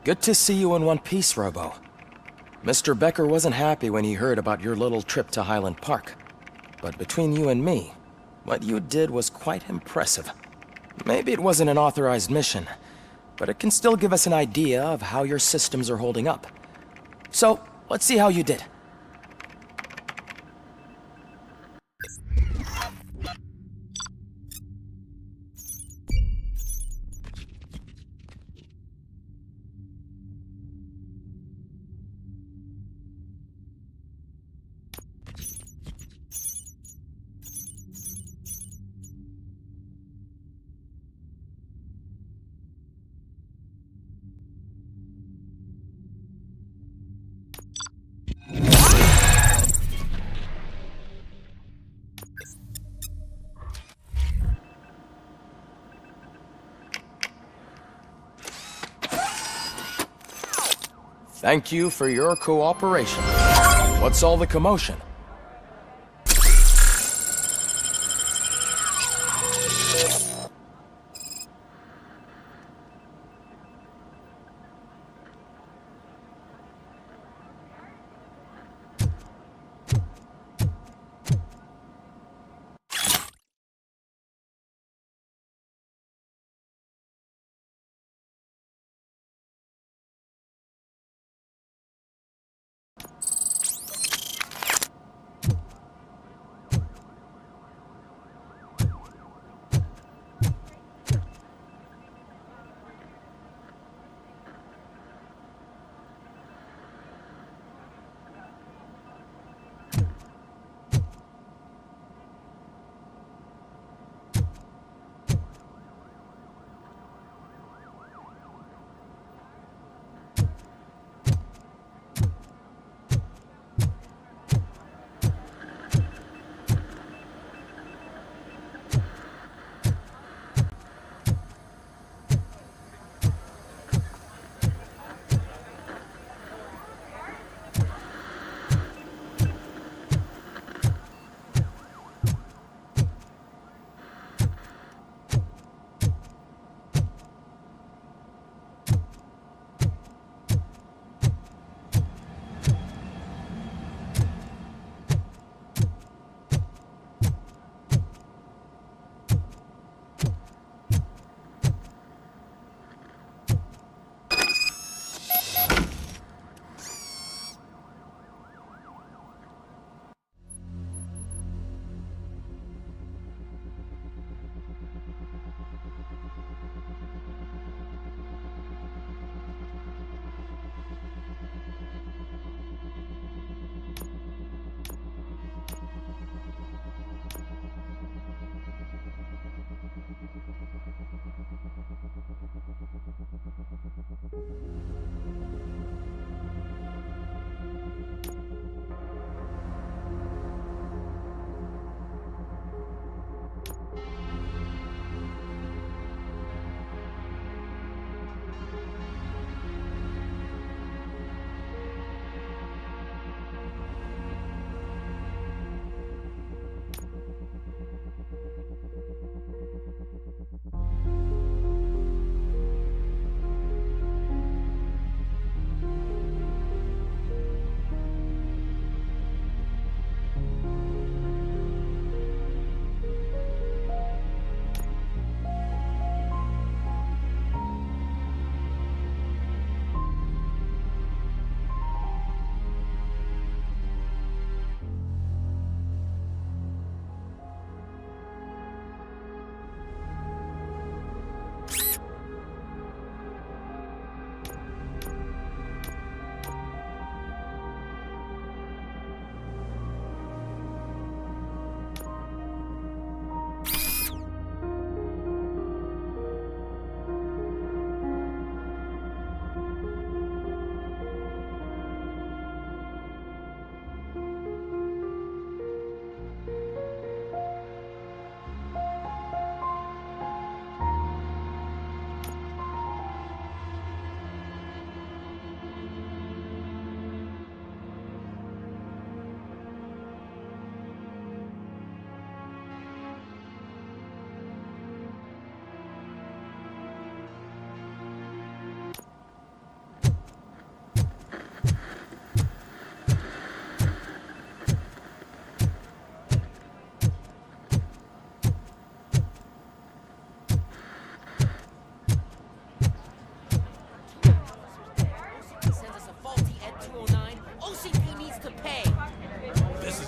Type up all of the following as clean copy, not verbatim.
Good to see you in one piece, Robo. Mr. Becker wasn't happy when he heard about your little trip to Highland Park. But between you and me, what you did was quite impressive. Maybe it wasn't an authorized mission, but it can still give us an idea of how your systems are holding up. So, let's see how you did. Thank you for your cooperation. What's all the commotion?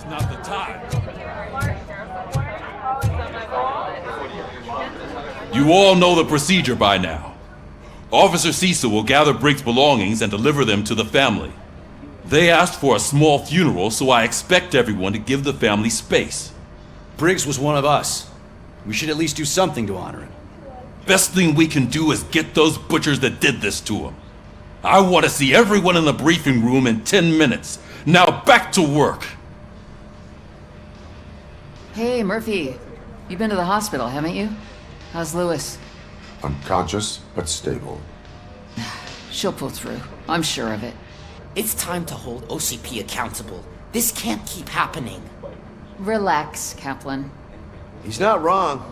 just not the time. You all know the procedure by now. Officer Cecil will gather Briggs' belongings and deliver them to the family. They asked for a small funeral, so I expect everyone to give the family space. Briggs was one of us. We should at least do something to honor him. Best thing we can do is get those butchers that did this to him. I want to see everyone in the briefing room in 10 minutes. Now back to work. Hey, Murphy. You've been to the hospital, haven't you? How's Lewis? Unconscious, but stable. She'll pull through. I'm sure of it. It's time to hold OCP accountable. This can't keep happening. Relax, Kaplan. He's not wrong.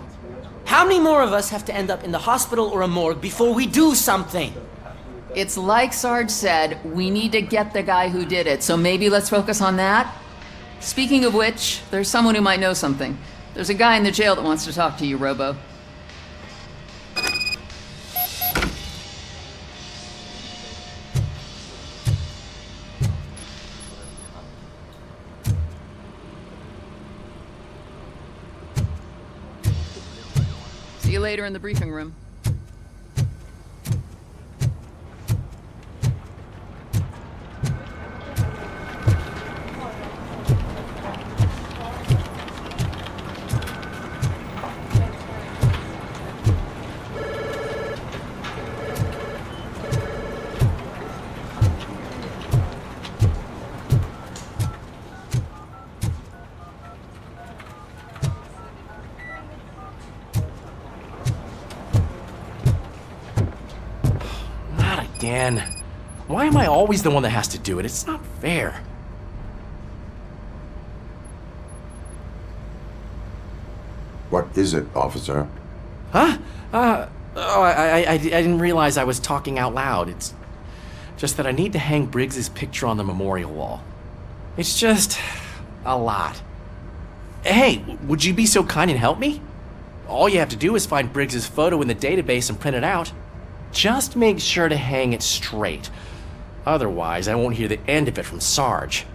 How many more of us have to end up in the hospital or a morgue before we do something? It's like Sarge said, we need to get the guy who did it, so maybe let's focus on that? Speaking of which, there's someone who might know something. There's a guy in the jail that wants to talk to you, Robo. See you later in the briefing room. Again. Why am I always the one that has to do it? It's not fair. What is it, officer? Huh? I didn't realize I was talking out loud. It's just that I need to hang Briggs's picture on the memorial wall. It's just a lot. Hey, would you be so kind and help me? All you have to do is find Briggs's photo in the database and print it out. Just make sure to hang it straight. Otherwise, I won't hear the end of it from Sarge.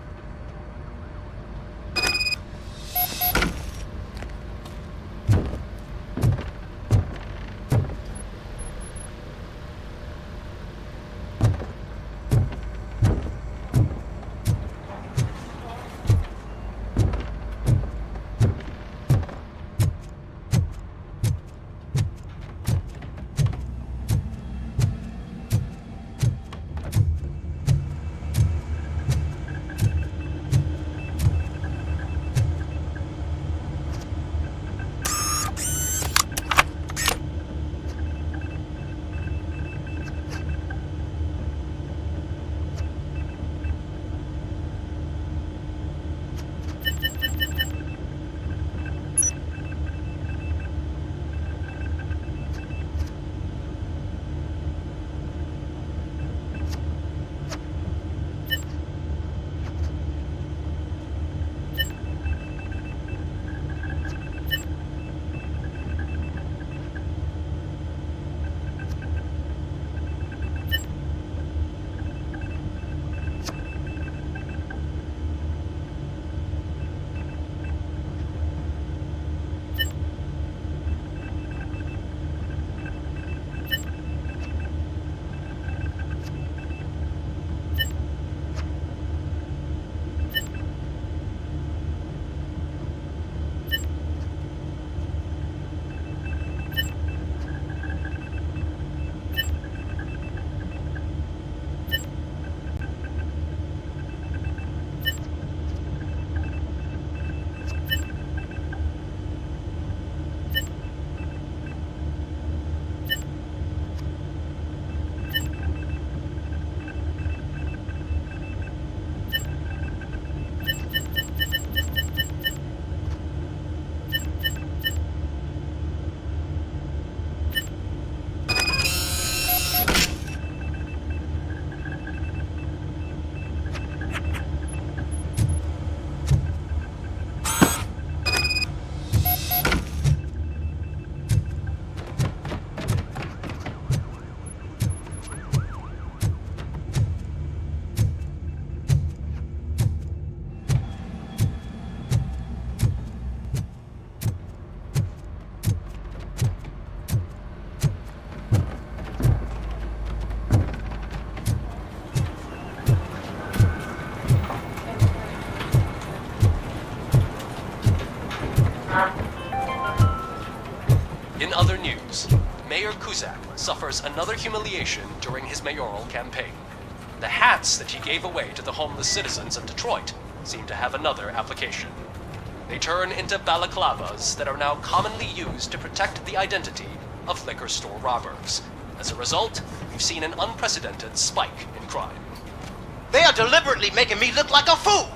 Cusack suffers another humiliation during his mayoral campaign. The hats that he gave away to the homeless citizens of Detroit seem to have another application. They turn into balaclavas that are now commonly used to protect the identity of liquor store robbers. As a result, we've seen an unprecedented spike in crime. They are deliberately making me look like a fool!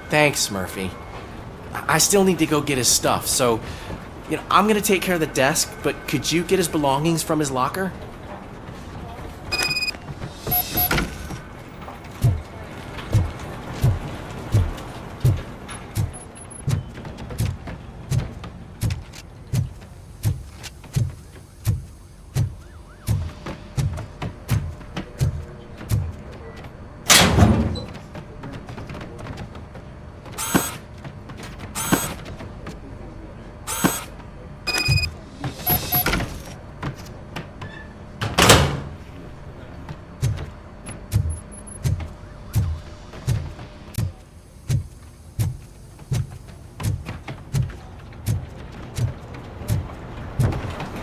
Thanks, Murphy. I still need to go get his stuff, so, I'm gonna take care of the desk, but could you get his belongings from his locker?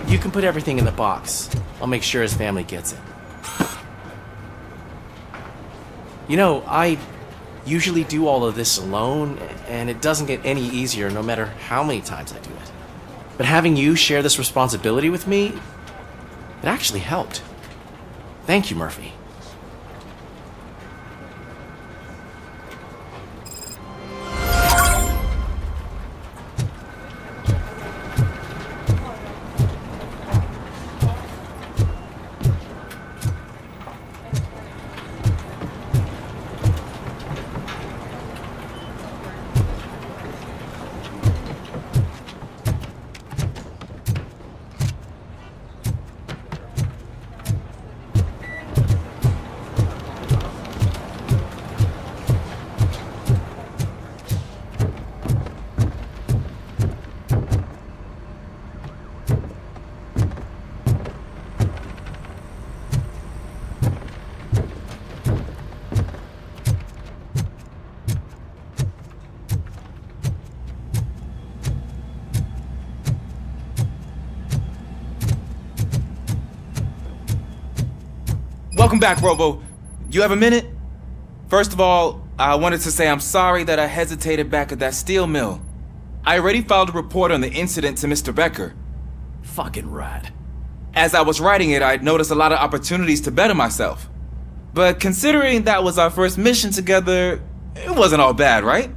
You can put everything in the box. I'll make sure his family gets it. I usually do all of this alone, and it doesn't get any easier no matter how many times I do it. But having you share this responsibility with me, it actually helped. Thank you, Murphy. Welcome back, Robo. You have a minute? First of all, I wanted to say I'm sorry that I hesitated back at that steel mill. I already filed a report on the incident to Mr. Becker. Fucking rat. As I was writing it, I'd noticed a lot of opportunities to better myself. But considering that was our first mission together, it wasn't all bad, right?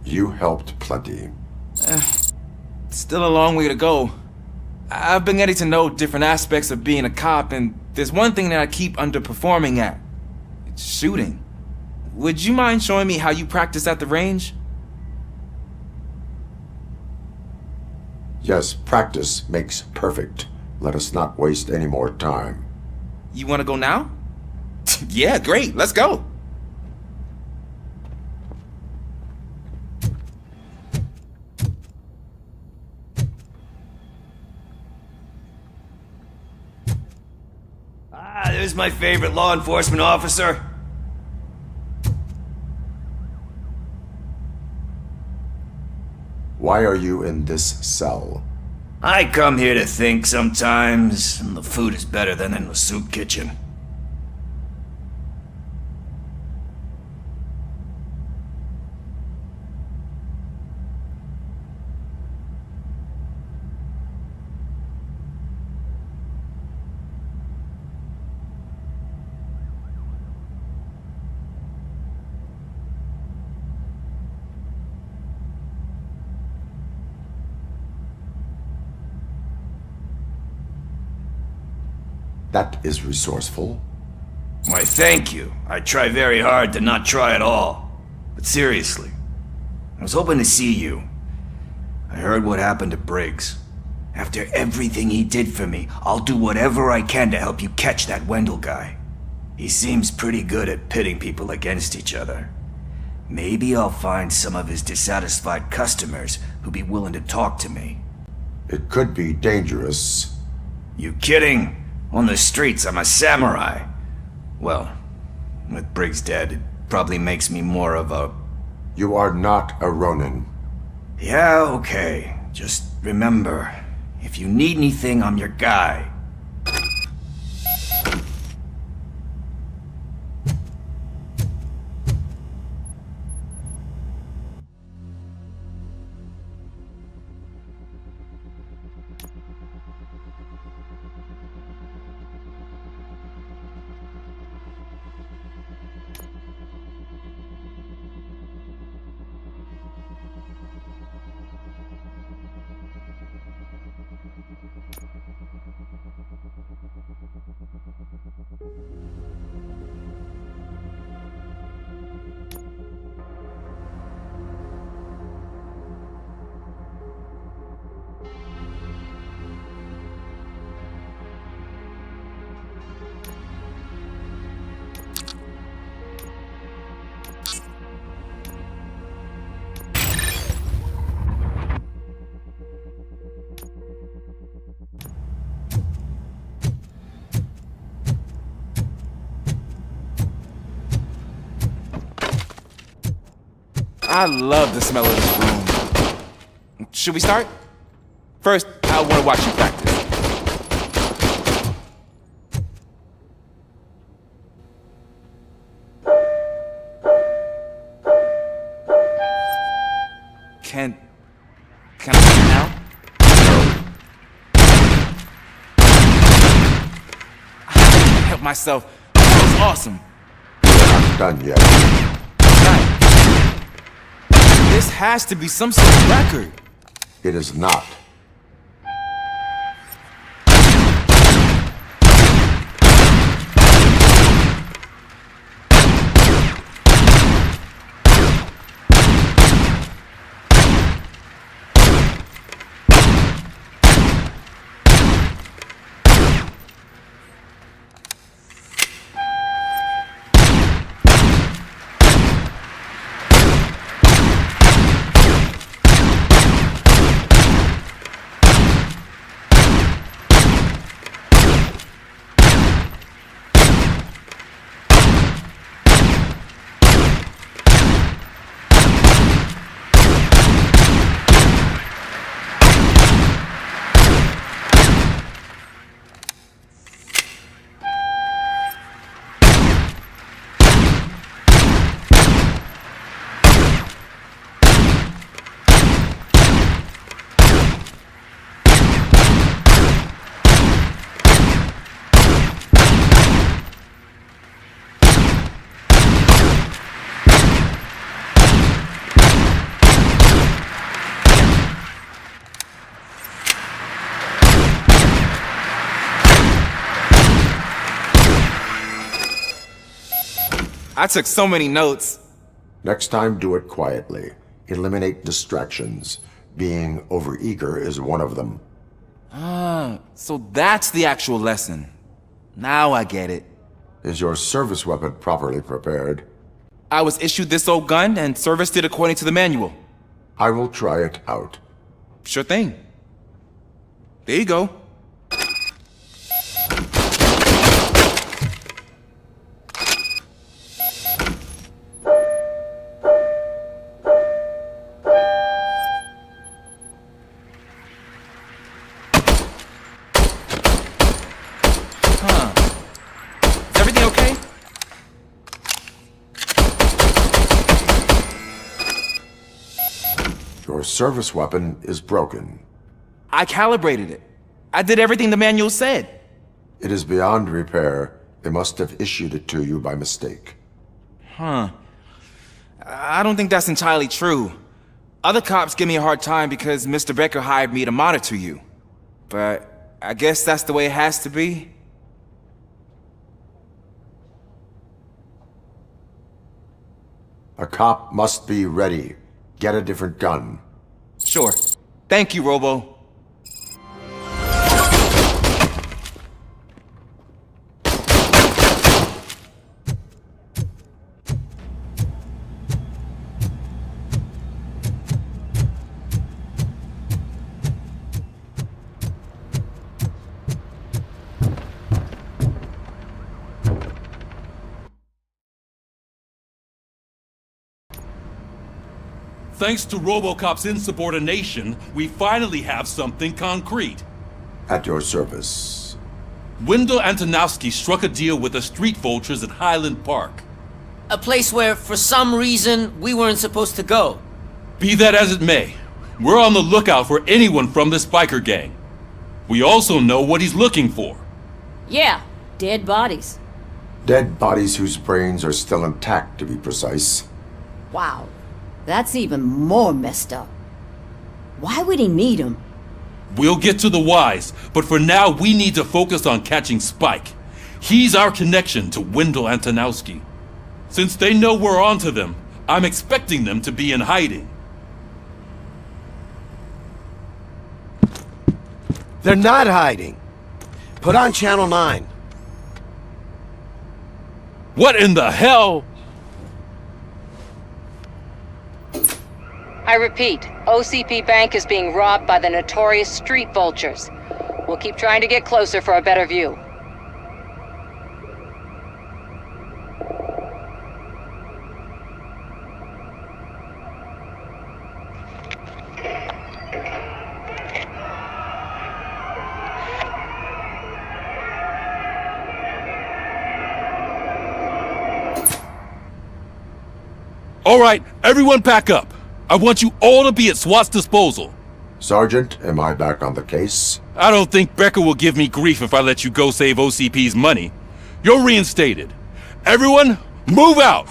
You helped plenty. Still a long way to go. I've been getting to know different aspects of being a cop, and there's one thing that I keep underperforming at. It's shooting. Would you mind showing me how you practice at the range? Yes, practice makes perfect. Let us not waste any more time. You want to go now? Yeah, great. Let's go. There's my favorite law enforcement officer. Why are you in this cell? I come here to think sometimes, and the food is better than in the soup kitchen. That is resourceful. Why, thank you. I try very hard to not try at all. But seriously, I was hoping to see you. I heard what happened to Briggs. After everything he did for me, I'll do whatever I can to help you catch that Wendell guy. He seems pretty good at pitting people against each other. Maybe I'll find some of his dissatisfied customers who'll be willing to talk to me. It could be dangerous. You kidding? On the streets, I'm a samurai. Well, with Briggs dead, it probably makes me more of a... You are not a Ronin. Yeah, okay. Just remember, if you need anything, I'm your guy. I love the smell of this room. Should we start? First, I want to watch you practice. Can I do it now? I can't help myself. That was awesome. Not done yet. Right. This has to be some sort of record. It is not. I took so many notes. Next time, do it quietly. Eliminate distractions. Being overeager is one of them. Ah, so that's the actual lesson. Now I get it. Is your service weapon properly prepared? I was issued this old gun and serviced it according to the manual. I will try it out. Sure thing. There you go. Is everything okay? Your service weapon is broken. I calibrated it. I did everything the manual said. It is beyond repair. They must have issued it to you by mistake. Huh. I don't think that's entirely true. Other cops give me a hard time because Mr. Becker hired me to monitor you. But I guess that's the way it has to be. A cop must be ready. Get a different gun. Sure. Thank you, Robo. Thanks to RoboCop's insubordination, we finally have something concrete. At your service. Wendell Antonowski struck a deal with the street vultures at Highland Park. A place where, for some reason, we weren't supposed to go. Be that as it may, we're on the lookout for anyone from this biker gang. We also know what he's looking for. Yeah, dead bodies. Dead bodies whose brains are still intact, to be precise. Wow, that's even more messed up. Why would he need them? We'll get to the whys, but for now we need to focus on catching Spike. He's our connection to Wendell Antonowski. Since they know we're onto them, I'm expecting them to be in hiding. They're not hiding. Put on Channel 9. What in the hell? I repeat, OCP Bank is being robbed by the notorious street vultures. We'll keep trying to get closer for a better view. All right, everyone pack up. I want you all to be at SWAT's disposal. Sergeant, am I back on the case? I don't think Becker will give me grief if I let you go save OCP's money. You're reinstated. Everyone, move out!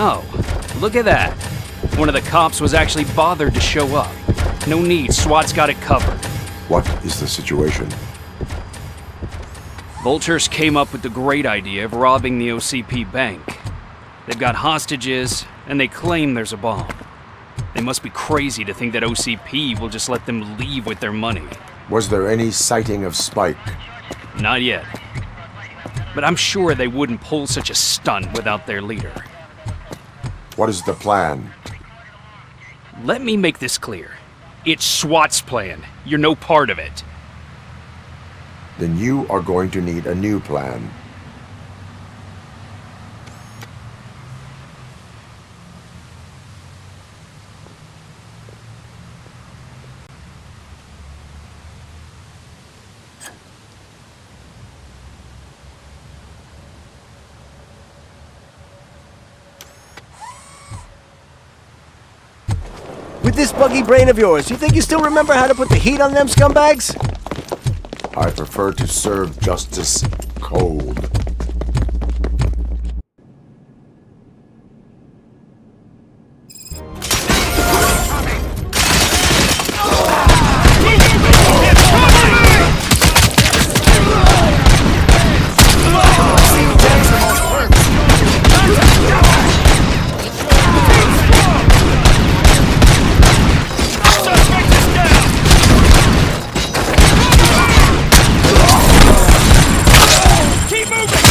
Oh, look at that. One of the cops was actually bothered to show up. No need, SWAT's got it covered. What is the situation? Vultures came up with the great idea of robbing the OCP bank. They've got hostages, and they claim there's a bomb. They must be crazy to think that OCP will just let them leave with their money. Was there any sighting of Spike? Not yet. But I'm sure they wouldn't pull such a stunt without their leader. What is the plan? Let me make this clear. It's SWAT's plan. You're no part of it. Then you are going to need a new plan. With this buggy brain of yours, you think you still remember how to put the heat on them scumbags? I prefer to serve justice cold. Keep moving!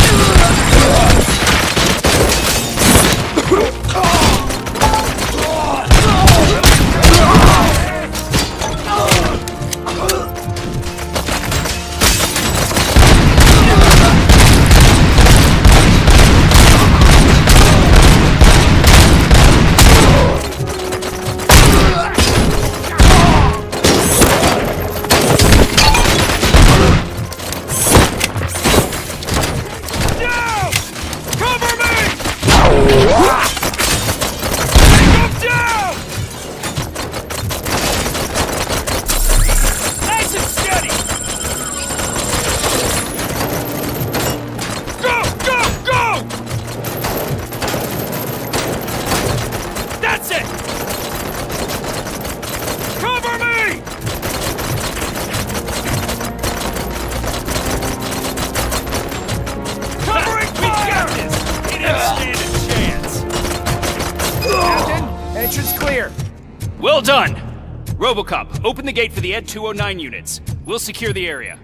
entrance clear. Well done! RoboCop, open the gate for the Ed 209 units. We'll secure the area.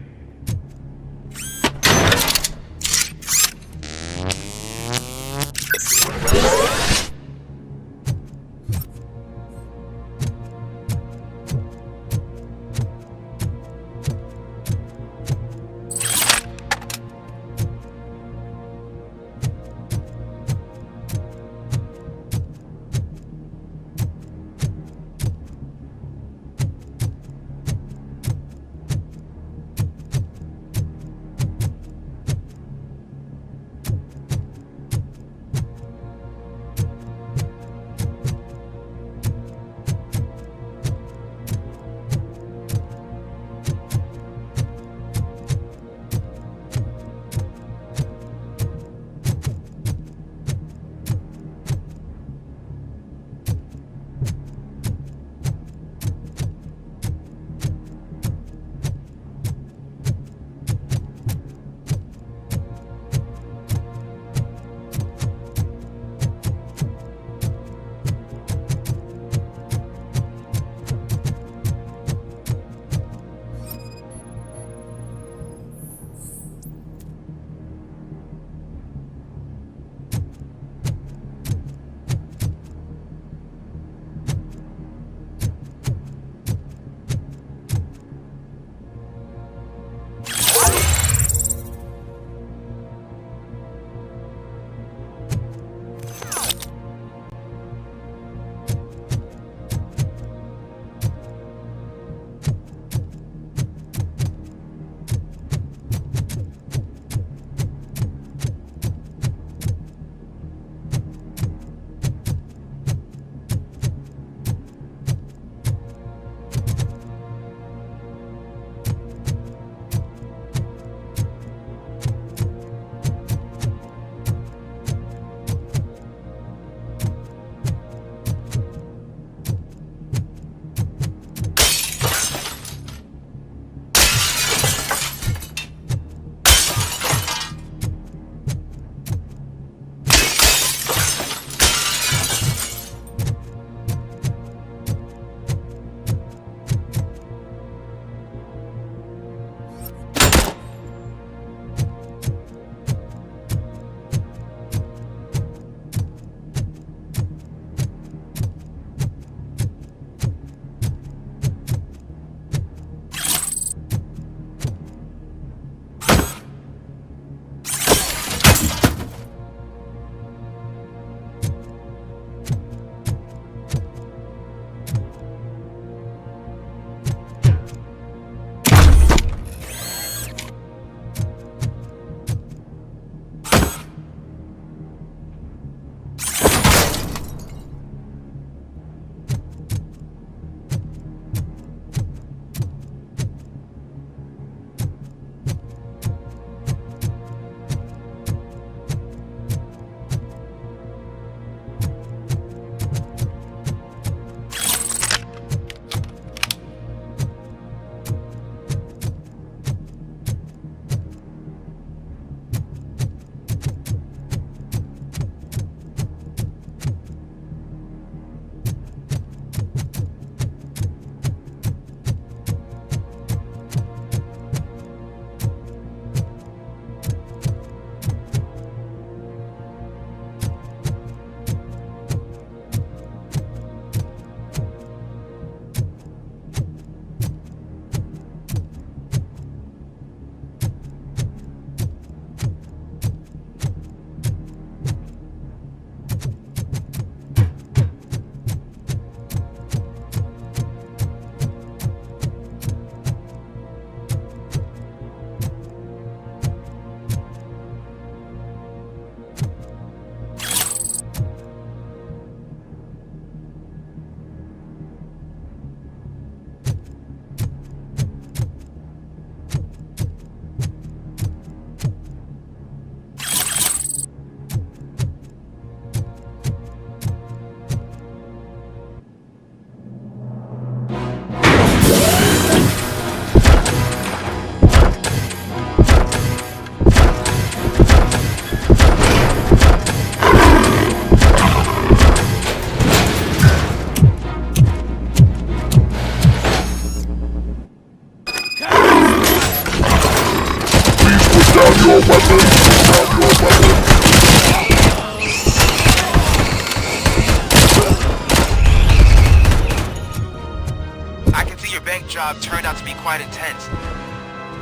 job turned out to be quite intense.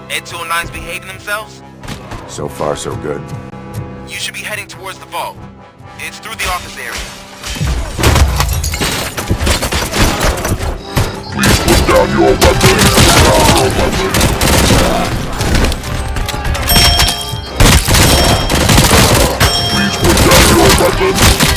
Ed 209's behaving themselves? So far, so good. You should be heading towards the vault. It's through the office area. Please put down your weapons. Please put down your weapons.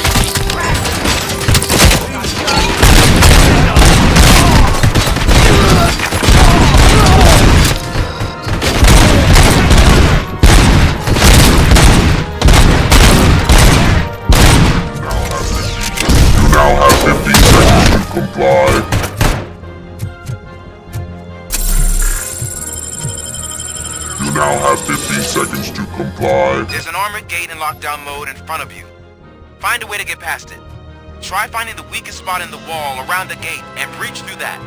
Seconds to comply. There's an armored gate in lockdown mode in front of you. Find a way to get past it. Try finding the weakest spot in the wall around the gate and breach through that.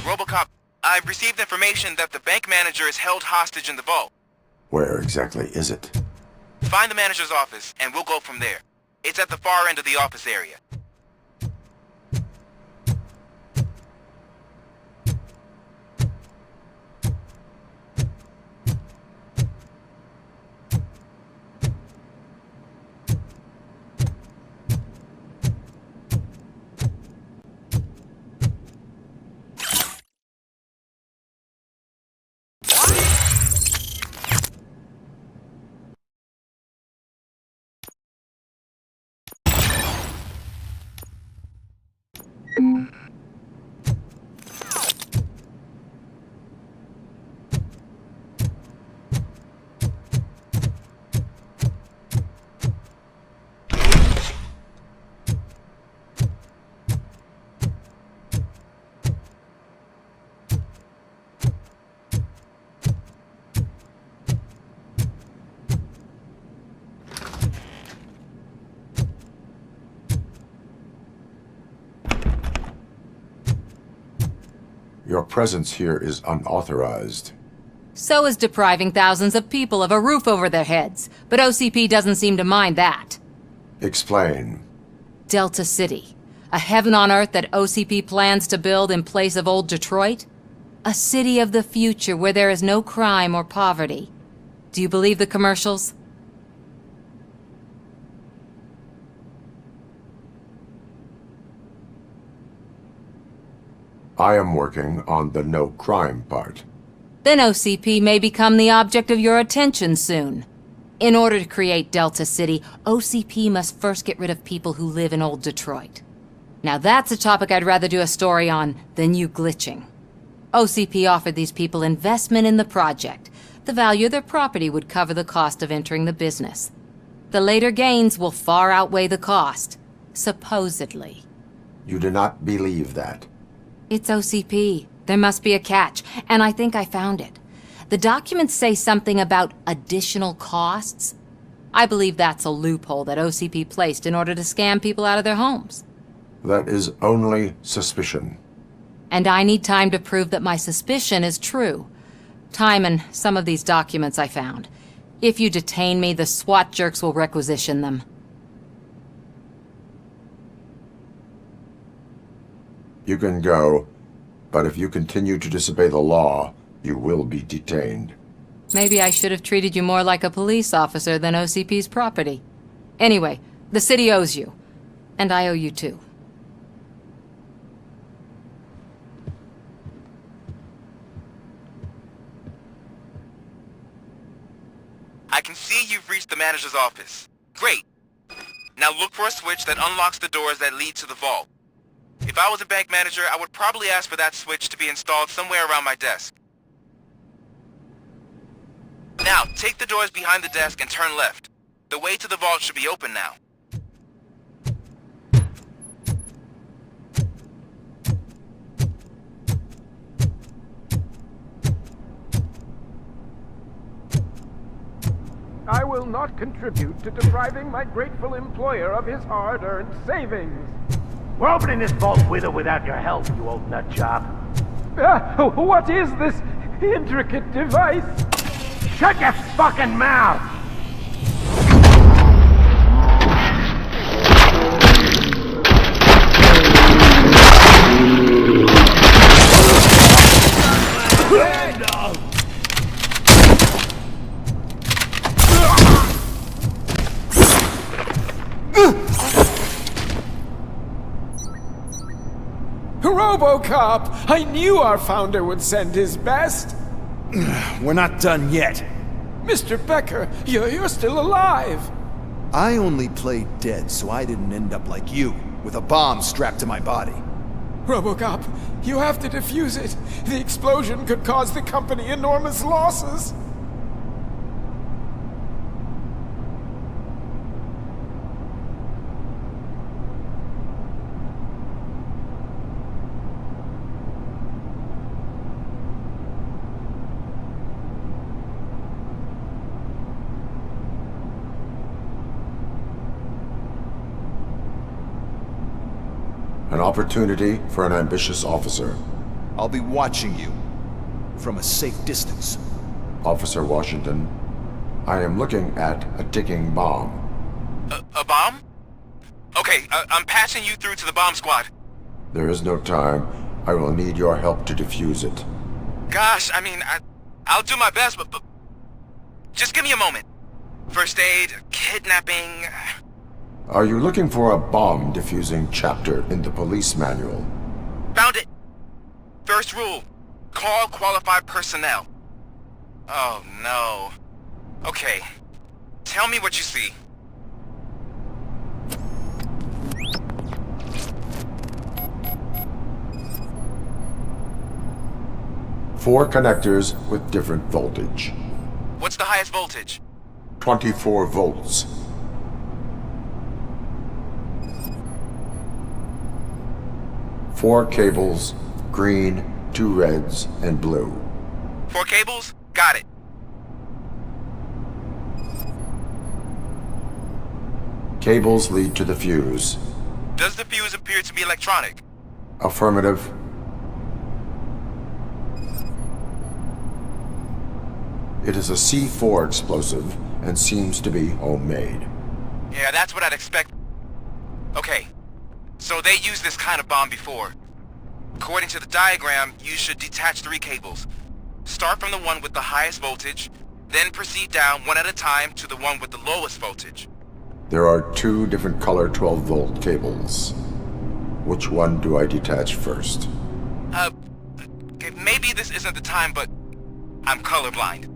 RoboCop, I've received information that the bank manager is held hostage in the vault. Where exactly is it? Find the manager's office, and we'll go from there. It's at the far end of the office area. Your presence here is unauthorized. So is depriving thousands of people of a roof over their heads. But OCP doesn't seem to mind that. Explain. Delta City. A heaven on earth that OCP plans to build in place of old Detroit? A city of the future where there is no crime or poverty. Do you believe the commercials? I am working on the no crime part. Then OCP may become the object of your attention soon. In order to create Delta City, OCP must first get rid of people who live in old Detroit. Now that's a topic I'd rather do a story on than you glitching. OCP offered these people investment in the project. The value of their property would cover the cost of entering the business. The later gains will far outweigh the cost, supposedly. You do not believe that. It's OCP. There must be a catch, and I think I found it. The documents say something about additional costs. I believe that's a loophole that OCP placed in order to scam people out of their homes. That is only suspicion. And I need time to prove that my suspicion is true. Time and some of these documents I found. If you detain me, the SWAT jerks will requisition them. You can go, but if you continue to disobey the law, you will be detained. Maybe I should have treated you more like a police officer than OCP's property. Anyway, the city owes you. And I owe you too. I can see you've reached the manager's office. Great. Now look for a switch that unlocks the doors that lead to the vault. If I was a bank manager, I would probably ask for that switch to be installed somewhere around my desk. Now, take the doors behind the desk and turn left. The way to the vault should be open now. I will not contribute to depriving my grateful employer of his hard-earned savings. We're opening this vault with or without your help, you old nut job. What is this intricate device? Shut your fucking mouth! RoboCop! I knew our founder would send his best! We're not done yet. Mr. Becker, you're still alive! I only played dead so I didn't end up like you, with a bomb strapped to my body. RoboCop, you have to defuse it. The explosion could cause the company enormous losses. An opportunity for an ambitious officer. I'll be watching you. From a safe distance. Officer Washington, I am looking at a ticking bomb. A bomb? Okay, I'm passing you through to the bomb squad. There is no time. I will need your help to defuse it. Gosh, I mean, I'll do my best, but just give me a moment. First aid, kidnapping... Are you looking for a bomb defusing chapter in the police manual? Found it! First rule, call qualified personnel. Oh no. Okay, tell me what you see. Four connectors with different voltage. What's the highest voltage? 24 volts. Four cables, green, 2 reds, and blue. 4 cables? Got it. Cables lead to the fuse. Does the fuse appear to be electronic? Affirmative. It is a C4 explosive and seems to be homemade. Yeah, that's what I'd expect. Okay, so they used this kind of bomb before. According to the diagram, you should detach 3 cables. Start from the one with the highest voltage, then proceed down one at a time to the one with the lowest voltage. There are 2 different color 12-volt cables. Which one do I detach first? Okay, maybe this isn't the time, but I'm colorblind.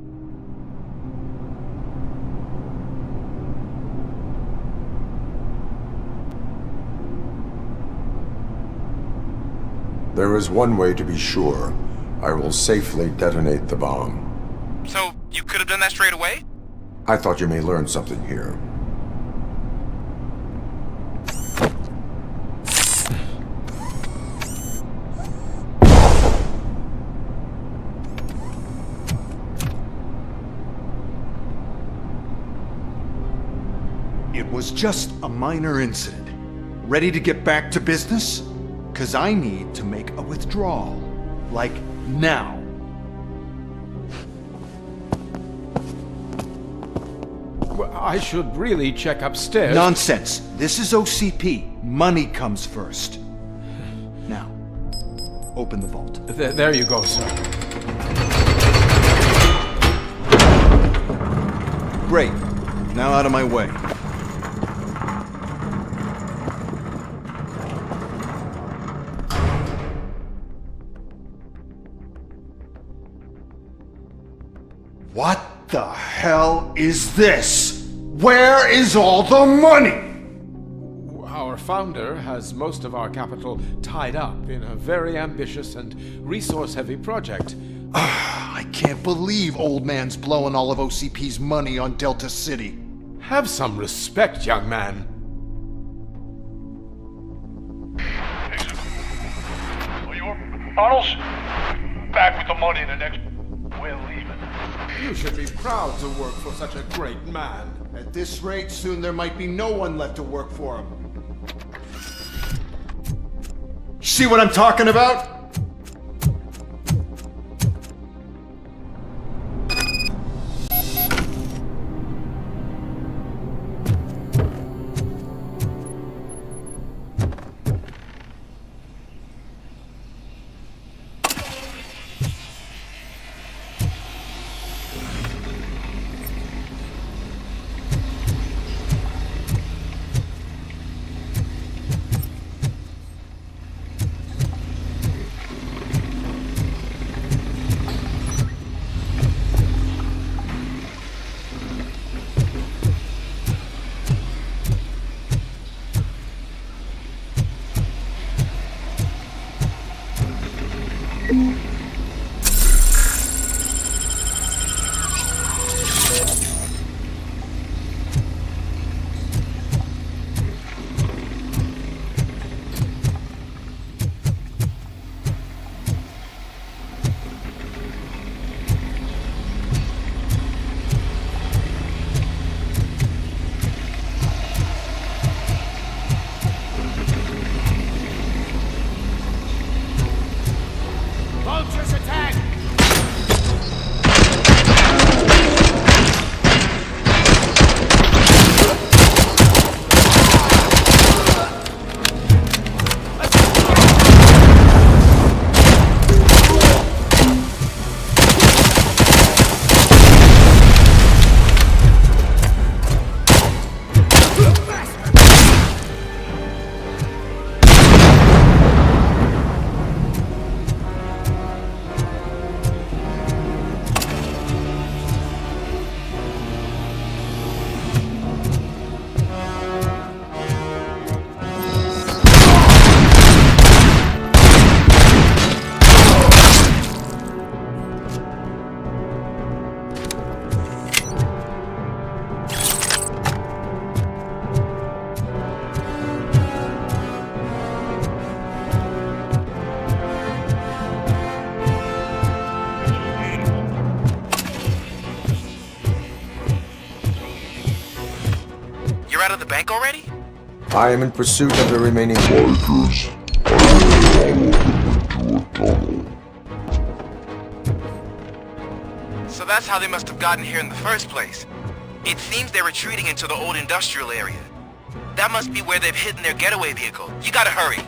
There is one way to be sure. I will safely detonate the bomb. So, you could have done that straight away? I thought you may learn something here. It was just a minor incident. Ready to get back to business? 'Cause I need to make a withdrawal. Like, now. Well, I should really check upstairs. Nonsense. This is OCP. Money comes first. Now, open the vault. There you go, sir. Great. Now out of my way. What the hell is this? Where is all the money? Our founder has most of our capital tied up in a very ambitious and resource-heavy project. I can't believe old man's blowing all of OCP's money on Delta City. Have some respect, young man. Arnold's back with the money in the next... We're leaving. You should be proud to work for such a great man. At this rate, soon there might be no one left to work for him. See what I'm talking about? the bank already? I am in pursuit of the remaining bikers. So that's how they must have gotten here in the first place. It seems they're retreating into the old industrial area. That must be where they've hidden their getaway vehicle. You gotta hurry.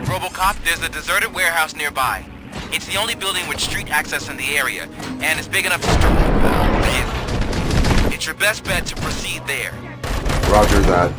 RoboCop, there's a deserted warehouse nearby. It's the only building with street access in the area, and it's big enough to store a vehicle. It's your best bet to proceed there. Roger that.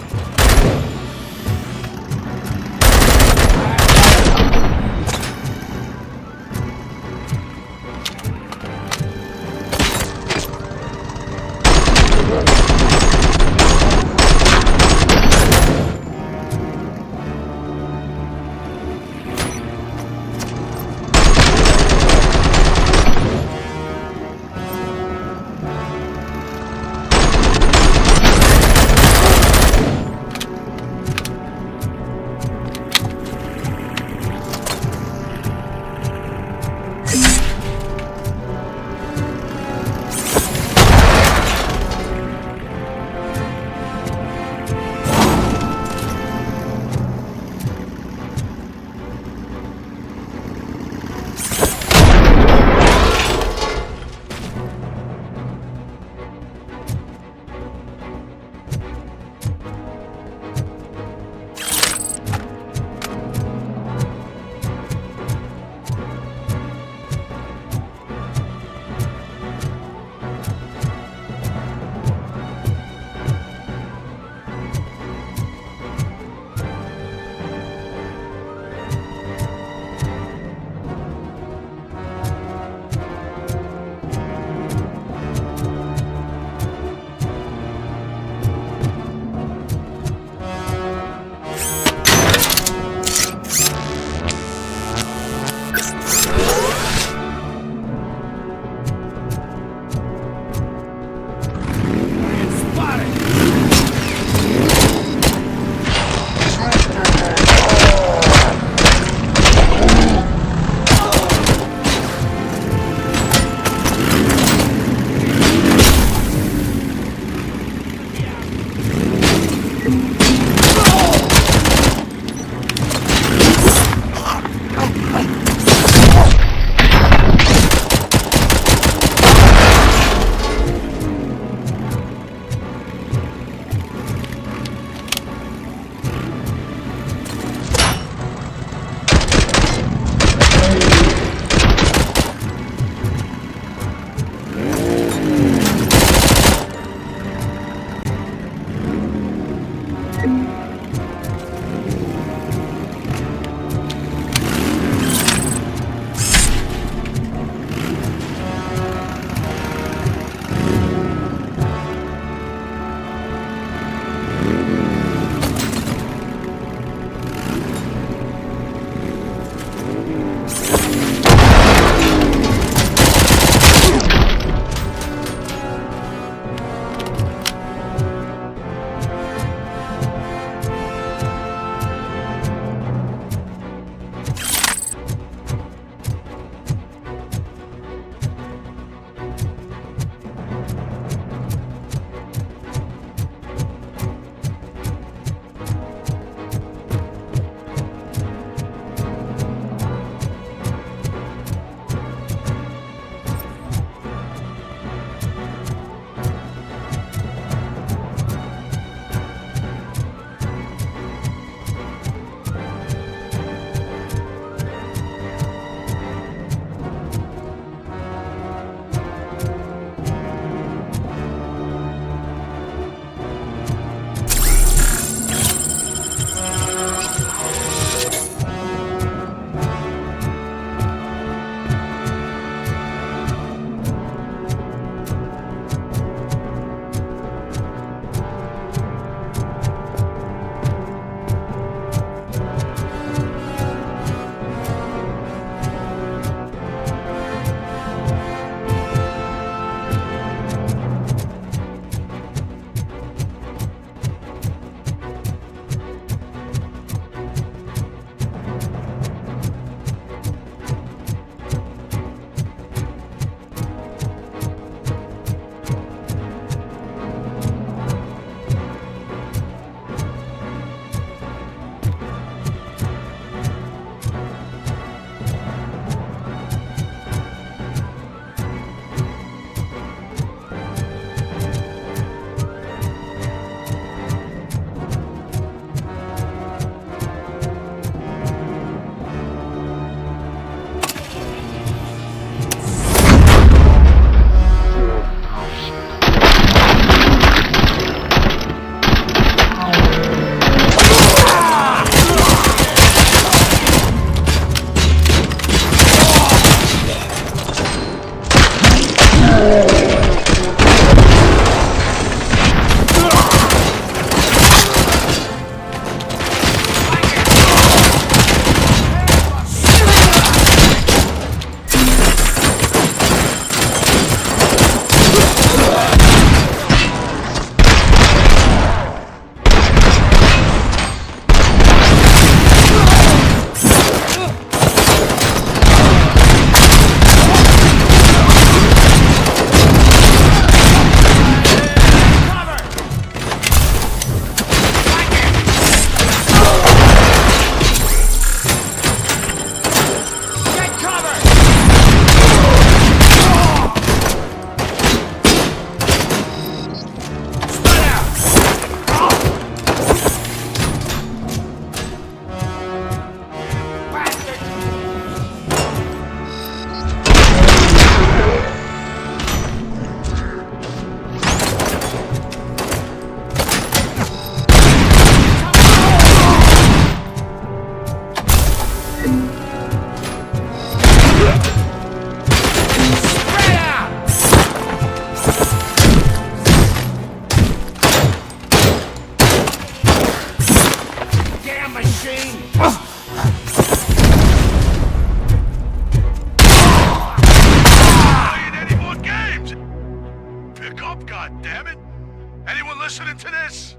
machine! Playing any more games? Pick up, goddammit! Anyone listening to this?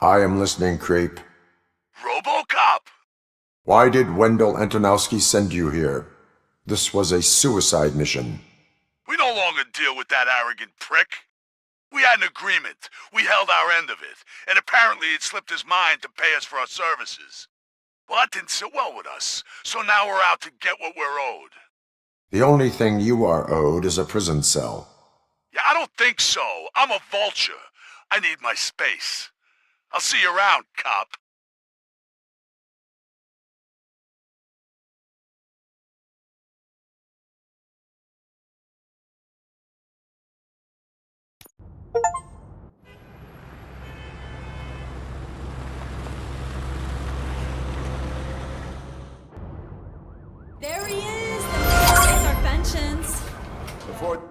I am listening, creep. RoboCop! Why did Wendell Antonowski send you here? This was a suicide mission. We no longer deal with that arrogant prick. We had an agreement. We held our end of it. And apparently it slipped his mind to pay us for our services. Well, that didn't sit well with us. So now we're out to get what we're owed. The only thing you are owed is a prison cell. Yeah, I don't think so. I'm a vulture. I need my space. I'll see you around, cop. There he is! The man with our pensions. Before